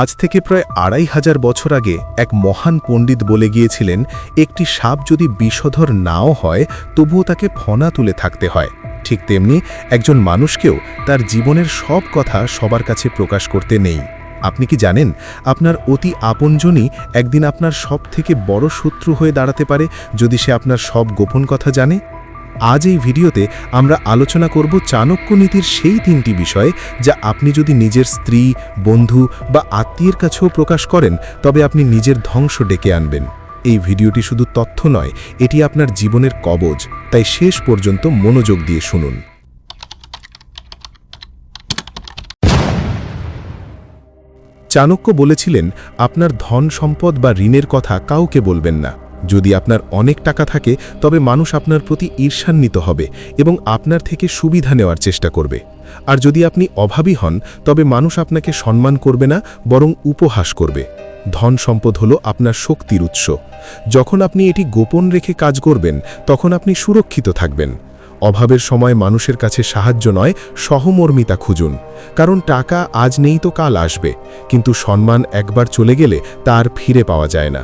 আজ থেকে প্রায় ২৫০০ বছর আগে এক মহান পণ্ডিত বলে গিয়েছিলেন, একটি সাপ যদি বিষধর নাও হয় তবুও তাকে ফনা তুলে থাকতে হয়। ঠিক তেমনি একজন মানুষকেও তার জীবনের সব কথা সবার কাছে প্রকাশ করতে নেই। আপনি কি জানেন, আপনার অতি আপনজনই একদিন আপনার সব থেকে বড় শত্রু হয়ে দাঁড়াতে পারে যদি সে আপনার সব গোপন কথা জানে? আজ এই ভিডিওতে আমরা আলোচনা করব চাণক্য নীতির সেই ৩টি বিষয় যা আপনি যদি নিজের স্ত্রী, বন্ধু বা আত্মীয়ের কাছেও প্রকাশ করেন তবে আপনি নিজের ধ্বংস ডেকে আনবেন। এই ভিডিওটি শুধু তথ্য নয়, এটি আপনার জীবনের কবজ, তাই শেষ পর্যন্ত মনোযোগ দিয়ে শুনুন। চাণক্য বলেছিলেন, আপনার ধন সম্পদ বা ঋণের কথা কাউকে বলবেন না। যদি আপনার অনেক টাকা থাকে তবে মানুষ আপনার প্রতি ঈর্ষান্বিত হবে এবং আপনার থেকে সুবিধা নেওয়ার চেষ্টা করবে। আর যদি আপনি অভাবী হন তবে মানুষ আপনাকে সম্মান করবে না, বরং উপহাস করবে। ধন সম্পদ হলো আপনার শক্তির উৎস। যখন আপনি এটি গোপন রেখে কাজ করবেন তখন আপনি সুরক্ষিত থাকবেন। অভাবের সময় মানুষের কাছে সাহায্য নয়, সহমর্মিতা খুঁজুন। কারণ টাকা আজ নেই তো কাল আসবে, কিন্তু সম্মান একবার চলে গেলে তার ফিরে পাওয়া যায় না।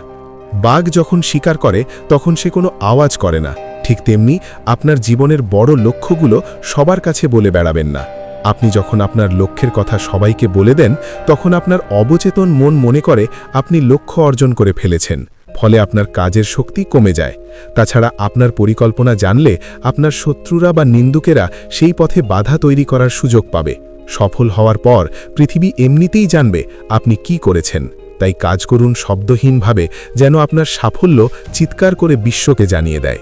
বাঘ যখন শিকার করে তখন সে কোনো আওয়াজ করে না। ঠিক তেমনি আপনার জীবনের বড় লক্ষ্যগুলো সবার কাছে বলে বেড়াবেন না। আপনি যখন আপনার লক্ষ্যের কথা সবাইকে বলে দেন তখন আপনার অবচেতন মন মনে করে আপনি লক্ষ্য অর্জন করে ফেলেছেন, ফলে আপনার কাজের শক্তি কমে যায়। তাছাড়া আপনার পরিকল্পনা জানলে আপনার শত্রুরা বা নিন্দুকেরা সেই পথে বাধা তৈরি করার সুযোগ পাবে। সফল হওয়ার পর পৃথিবী এমনিতেই জানবে আপনি কি করেছেন। তাই কাজ করুন শব্দহীনভাবে, যেন আপনার সাফল্য চিৎকার করে বিশ্বকে জানিয়ে দেয়।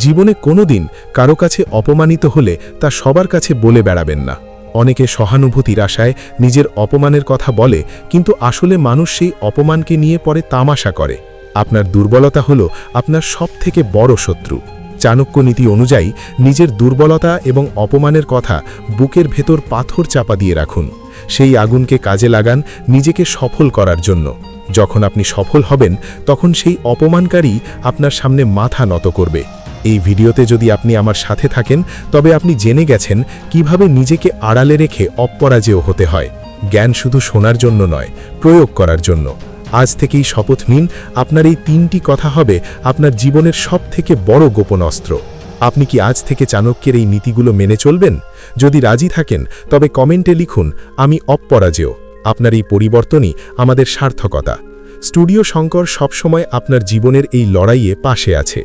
জীবনে কোনোদিন কারো কাছে অপমানিত হলে তা সবার কাছে বলে বেড়াবেন না। অনেকে সহানুভূতির আশায় নিজের অপমানের কথা বলে, কিন্তু আসলে মানুষ সেই অপমানকে নিয়ে পরে তামাশা করে। আপনার দুর্বলতা হলো আপনার সবথেকে বড় শত্রু। চাণক্য নীতি অনুযায়ী নিজের দুর্বলতা এবং অপমানের কথা বুকের ভেতর পাথর চাপা দিয়ে রাখুন। সেই আগুনকে কাজে লাগান নিজেকে সফল করার জন্য। যখন আপনি সফল হবেন তখন সেই অপমানকারী আপনার সামনে মাথা নত করবে। এই ভিডিওতে যদি আপনি আমার সাথে থাকেন তবে আপনি জেনে গেছেন কিভাবে নিজেকে আড়ালে রেখে অপরাজেয় হতে হয়। জ্ঞান শুধু শোনার জন্য নয়, প্রয়োগ করার জন্য। আজ থেকেই শপথ নিন, আপনার এই 3টি কথা হবে আপনার জীবনের সবথেকে বড় গোপন অস্ত্র। আপনি কি আজ থেকে চাণক্যের এই নীতিগুলো মেনে চলবেন? যদি রাজি থাকেন তবে কমেন্টে লিখুন, আমি অপরাজেয়। আপনার এই পরিবর্তনই আমাদের সার্থকতা। স্টুডিও শঙ্কর সবসময় আপনার জীবনের এই লড়াইয়ে পাশে আছে।